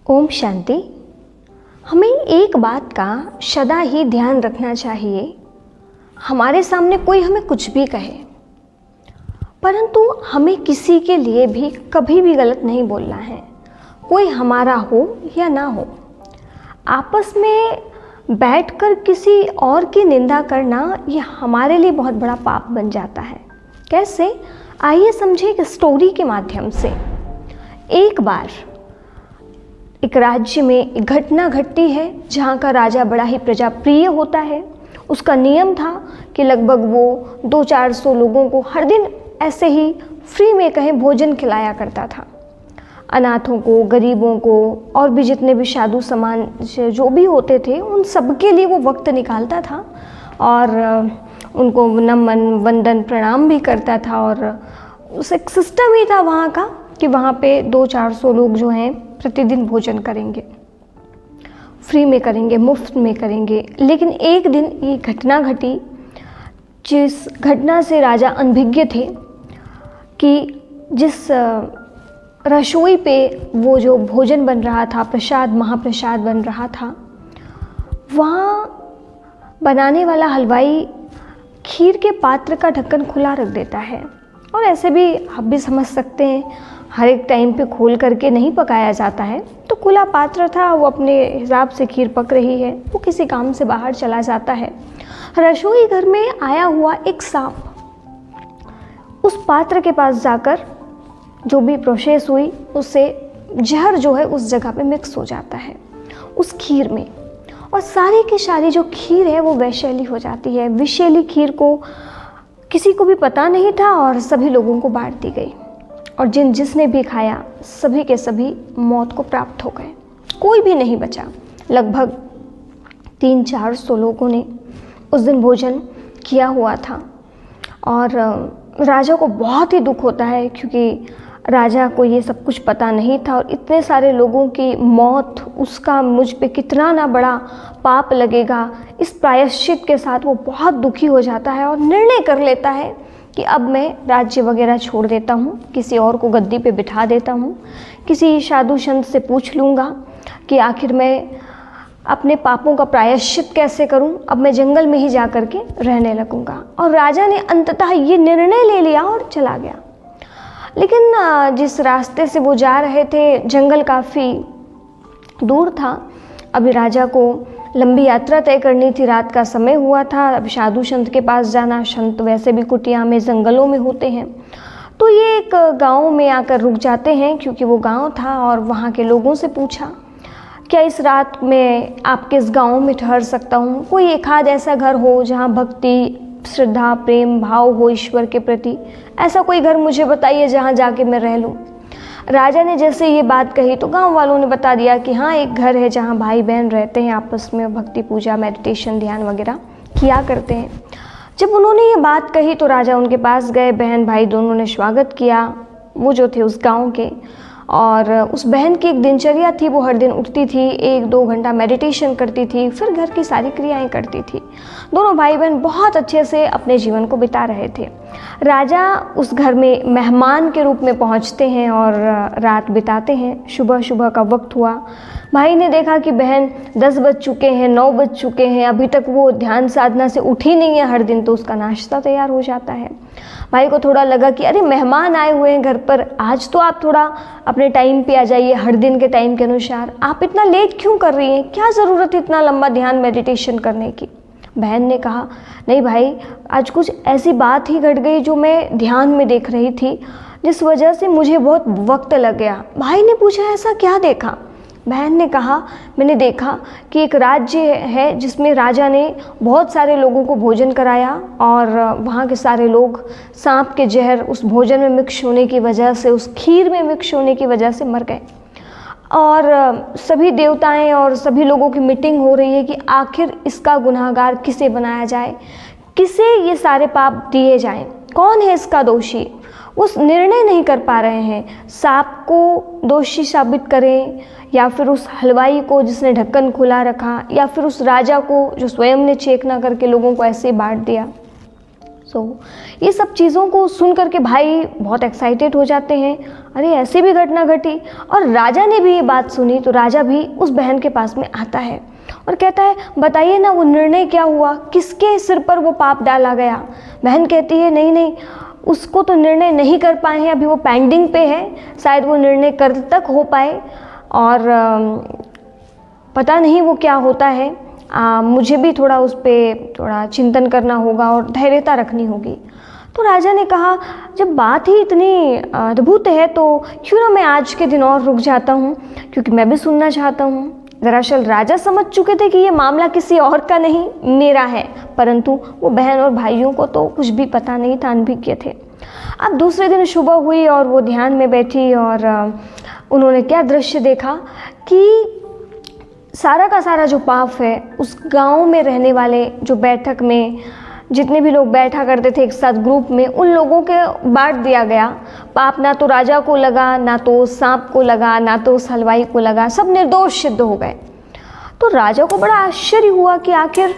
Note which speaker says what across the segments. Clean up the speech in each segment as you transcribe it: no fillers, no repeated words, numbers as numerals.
Speaker 1: ओम शांति। हमें एक बात का सदा ही ध्यान रखना चाहिए, हमारे सामने कोई हमें कुछ भी कहे, परंतु हमें किसी के लिए भी कभी भी गलत नहीं बोलना है, कोई हमारा हो या ना हो। आपस में बैठकर किसी और की निंदा करना ये हमारे लिए बहुत बड़ा पाप बन जाता है। कैसे? आइए समझे एक स्टोरी के माध्यम से। एक बार एक राज्य में एक घटना घटती है जहाँ का राजा बड़ा ही प्रजाप्रिय होता है। उसका नियम था कि लगभग वो 200-400 लोगों को हर दिन ऐसे ही फ्री में कहीं भोजन खिलाया करता था। अनाथों को, गरीबों को और भी जितने भी साधु समाज जो भी होते थे उन सबके लिए वो वक्त निकालता था और उनको नमन वंदन प्रणाम भी करता था। और उस एक सिस्टम ही था वहाँ का कि वहाँ पे 200-400 लोग जो हैं प्रतिदिन भोजन करेंगे, फ्री में करेंगे, मुफ्त में करेंगे। लेकिन एक दिन ये घटना घटी जिस घटना से राजा अनभिज्ञ थे कि जिस रसोई पे वो जो भोजन बन रहा था, प्रसाद महाप्रसाद बन रहा था, वहाँ बनाने वाला हलवाई खीर के पात्र का ढक्कन खुला रख देता है। और ऐसे भी आप भी समझ सकते हैं, हर एक टाइम पे खोल करके नहीं पकाया जाता है। तो खुला पात्र था, वो अपने हिसाब से खीर पक रही है, वो किसी काम से बाहर चला जाता है। रसोई घर में आया हुआ एक सांप उस पात्र के पास जाकर जो भी प्रोसेस हुई उससे जहर जो है उस जगह पे मिक्स हो जाता है उस खीर में, और सारी की सारी जो खीर है वो वैशैली हो जाती है। विषैली खीर को किसी को भी पता नहीं था और सभी लोगों को बांट दी गई, और जिसने भी खाया सभी के सभी मौत को प्राप्त हो गए, कोई भी नहीं बचा। लगभग 300-400 लोगों ने उस दिन भोजन किया हुआ था। और राजा को बहुत ही दुख होता है क्योंकि राजा को ये सब कुछ पता नहीं था और इतने सारे लोगों की मौत, उसका मुझ पे कितना ना बड़ा पाप लगेगा, इस प्रायश्चित के साथ वो बहुत दुखी हो जाता है और निर्णय कर लेता है कि अब मैं राज्य वगैरह छोड़ देता हूँ, किसी और को गद्दी पे बिठा देता हूँ, किसी साधु संत से पूछ लूँगा कि आखिर मैं अपने पापों का प्रायश्चित कैसे करूं, अब मैं जंगल में ही जा कर के रहने लगूंगा। और राजा ने अंततः ये निर्णय ले लिया और चला गया। लेकिन जिस रास्ते से वो जा रहे थे जंगल काफ़ी दूर था। अभी राजा को लंबी यात्रा तय करनी थी, रात का समय हुआ था। अब साधु संत के पास जाना, संत वैसे भी कुटिया में जंगलों में होते हैं। तो ये एक गाँव में आकर रुक जाते हैं क्योंकि वो गाँव था। और वहाँ के लोगों से पूछा, क्या इस रात में आपके इस गाँव में ठहर सकता हूँ? कोई एक आध ऐसा घर हो जहाँ भक्ति, श्रद्धा, प्रेम भाव हो ईश्वर के प्रति, ऐसा कोई घर मुझे बताइए जहाँ जाके मैं रह लूँ। राजा ने जैसे ये बात कही तो गांव वालों ने बता दिया कि हाँ, एक घर है जहाँ भाई बहन रहते हैं, आपस में भक्ति पूजा, मेडिटेशन, ध्यान वगैरह किया करते हैं। जब उन्होंने ये बात कही तो राजा उनके पास गए, बहन भाई दोनों ने स्वागत किया, वो जो थे उस गाँव के। और उस बहन की एक दिनचर्या थी, वो हर दिन उठती थी, 1-2 घंटा मेडिटेशन करती थी, फिर घर की सारी क्रियाएं करती थी। दोनों भाई बहन बहुत अच्छे से अपने जीवन को बिता रहे थे। राजा उस घर में मेहमान के रूप में पहुंचते हैं और रात बिताते हैं। सुबह सुबह का वक्त हुआ, भाई ने देखा कि बहन 10 बज चुके हैं, 9 बज चुके हैं, अभी तक वो ध्यान साधना से उठी नहीं है। हर दिन तो उसका नाश्ता तैयार हो जाता है। भाई को थोड़ा लगा कि अरे मेहमान आए हुए हैं घर पर, आज तो आप थोड़ा अपने टाइम पे आ जाइए, हर दिन के टाइम के अनुसार। आप इतना लेट क्यों कर रही हैं? क्या ज़रूरत है इतना लंबा ध्यान मेडिटेशन करने की? बहन ने कहा, नहीं भाई, आज कुछ ऐसी बात ही घट गई जो मैं ध्यान में देख रही थी, जिस वजह से मुझे बहुत वक्त लग गया। भाई ने पूछा, ऐसा क्या देखा? बहन ने कहा, मैंने देखा कि एक राज्य है जिसमें राजा ने बहुत सारे लोगों को भोजन कराया और वहाँ के सारे लोग सांप के जहर उस भोजन में मिक्स होने की वजह से, उस खीर में मिक्स होने की वजह से मर गए। और सभी देवताएं और सभी लोगों की मीटिंग हो रही है कि आखिर इसका गुनहगार किसे बनाया जाए, किसे ये सारे पाप दिए जाएं, कौन है इसका दोषी। उस निर्णय नहीं कर पा रहे हैं, सांप को दोषी साबित करें या फिर उस हलवाई को जिसने ढक्कन खुला रखा, या फिर उस राजा को जो स्वयं ने चेक ना करके लोगों को ऐसे ही बांट दिया। ये सब चीज़ों को सुन करके भाई बहुत एक्साइटेड हो जाते हैं, अरे ऐसी भी घटना घटी। और राजा ने भी ये बात सुनी तो राजा भी उस बहन के पास में आता है और कहता है बताइए ना वो निर्णय क्या हुआ, किसके सिर पर वो पाप डाला गया। बहन कहती है नहीं नहीं, उसको तो निर्णय नहीं कर पाए हैं, अभी वो पेंडिंग पे है, शायद वो निर्णय कल तक हो पाए और पता नहीं वो क्या होता है। मुझे भी थोड़ा उस पर थोड़ा चिंतन करना होगा और धैर्यता रखनी होगी। तो राजा ने कहा जब बात ही इतनी अद्भुत है तो क्यों ना मैं आज के दिन और रुक जाता हूँ, क्योंकि मैं भी सुनना चाहता हूँ। दरअसल राजा समझ चुके थे कि ये मामला किसी और का नहीं मेरा है, परंतु वो बहन और भाइयों को तो कुछ भी पता नहीं था, अनभिज्ञ थे। अब दूसरे दिन सुबह हुई और वो ध्यान में बैठी और उन्होंने क्या दृश्य देखा कि सारा का सारा जो पाप है उस गांव में रहने वाले जो बैठक में जितने भी लोग बैठा करते थे एक साथ ग्रुप में, उन लोगों के बांट दिया गया। पाप ना तो राजा को लगा, ना तो सांप को लगा, ना तो उस हलवाई को लगा, सब निर्दोष सिद्ध हो गए। तो राजा को बड़ा आश्चर्य हुआ कि आखिर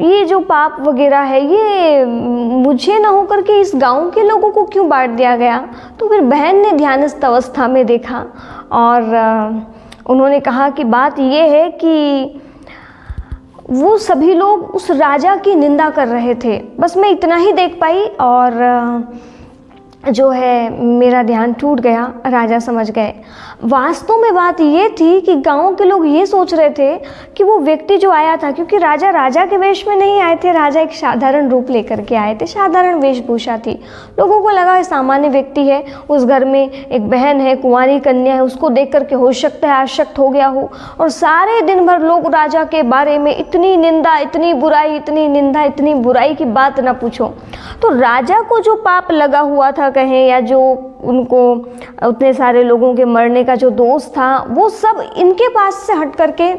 Speaker 1: ये जो पाप वगैरह है ये मुझे ना होकर के इस गांव के लोगों को क्यों बांट दिया गया। तो फिर बहन ने ध्यानस्थ अवस्था में देखा और उन्होंने कहा कि बात ये है कि वो सभी लोग उस राजा की निंदा कर रहे थे, बस मैं इतना ही देख पाई और जो है मेरा ध्यान टूट गया। राजा समझ गए वास्तव में बात ये थी कि गांव के लोग ये सोच रहे थे कि वो व्यक्ति जो आया था, क्योंकि राजा के वेश में नहीं आए थे, राजा एक साधारण रूप लेकर के आए थे, साधारण वेशभूषा थी। लोगों को लगा सामान्य व्यक्ति है, उस घर में एक बहन है, कुंवारी कन्या है, उसको देख करके हो सकता है आसक्त हो गया हो। और सारे दिन भर लोग राजा के बारे में इतनी निंदा, इतनी बुराई, इतनी निंदा, इतनी बुराई की बात ना पूछो। तो राजा को जो पाप लगा हुआ था कहें, या जो उनको उतने सारे लोगों के मरने का जो दोष था, वो सब इनके पास से हट करके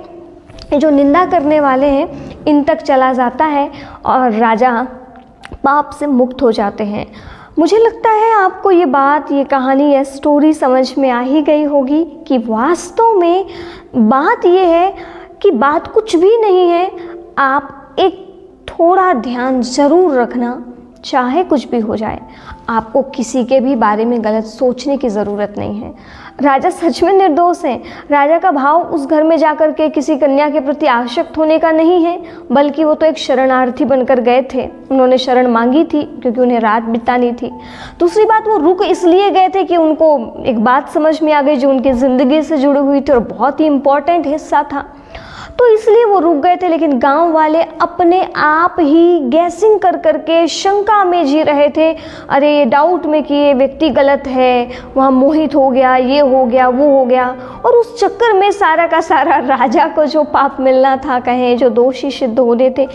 Speaker 1: जो निंदा करने वाले हैं इन तक चला जाता है और राजा पाप से मुक्त हो जाते हैं। मुझे लगता है आपको ये बात, ये कहानी, ये स्टोरी समझ में आ ही गई होगी कि वास्तव में बात ये है कि बात कुछ भी नहीं है, आप एक थोड़ा ध्यान ज़रूर रखना, चाहे कुछ भी हो जाए, आपको किसी के भी बारे में गलत सोचने की ज़रूरत नहीं है। राजा सच में निर्दोष हैं। राजा का भाव उस घर में जाकर के किसी कन्या के प्रति आसक्त होने का नहीं है, बल्कि वो तो एक शरणार्थी बनकर गए थे। उन्होंने शरण मांगी थी क्योंकि उन्हें रात बितानी थी। दूसरी बात, वो रुक इसलिए गए थे कि उनको एक बात समझ में आ गई जो उनकी ज़िंदगी से जुड़ी हुई थी और बहुत ही इम्पॉर्टेंट हिस्सा था, तो इसलिए वो रुक गए थे। लेकिन गांव वाले अपने आप ही गैसिंग कर करके शंका में जी रहे थे, अरे ये डाउट में कि ये व्यक्ति गलत है, वहाँ मोहित हो गया, ये हो गया, वो हो गया। और उस चक्कर में सारा का सारा राजा को जो पाप मिलना था कहें, जो दोषी सिद्ध होने थे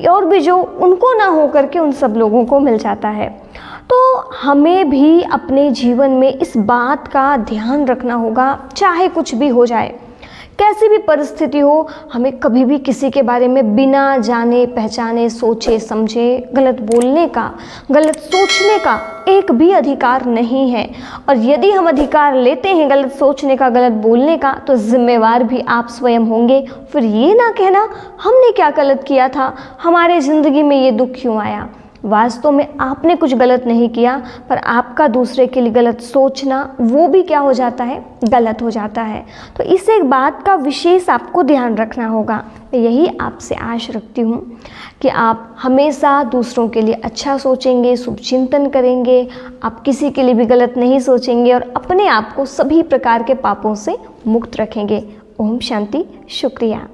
Speaker 1: और भी जो उनको ना हो करके उन सब लोगों को मिल जाता है। तो हमें भी अपने जीवन में इस बात का ध्यान रखना होगा, चाहे कुछ भी हो जाए, कैसी भी परिस्थिति हो, हमें कभी भी किसी के बारे में बिना जाने पहचाने, सोचे समझे गलत बोलने का, गलत सोचने का एक भी अधिकार नहीं है। और यदि हम अधिकार लेते हैं गलत सोचने का, गलत बोलने का, तो जिम्मेवार भी आप स्वयं होंगे। फिर ये ना कहना हमने क्या गलत किया था, हमारे ज़िंदगी में ये दुख क्यों आया। वास्तव में आपने कुछ गलत नहीं किया, पर आपका दूसरे के लिए गलत सोचना वो भी क्या हो जाता है, गलत हो जाता है। तो इस एक बात का विशेष आपको ध्यान रखना होगा। मैं यही आपसे आश रखती हूँ कि आप हमेशा दूसरों के लिए अच्छा सोचेंगे, शुभ चिंतन करेंगे, आप किसी के लिए भी गलत नहीं सोचेंगे और अपने आप को सभी प्रकार के पापों से मुक्त रखेंगे। ओम शांति। शुक्रिया।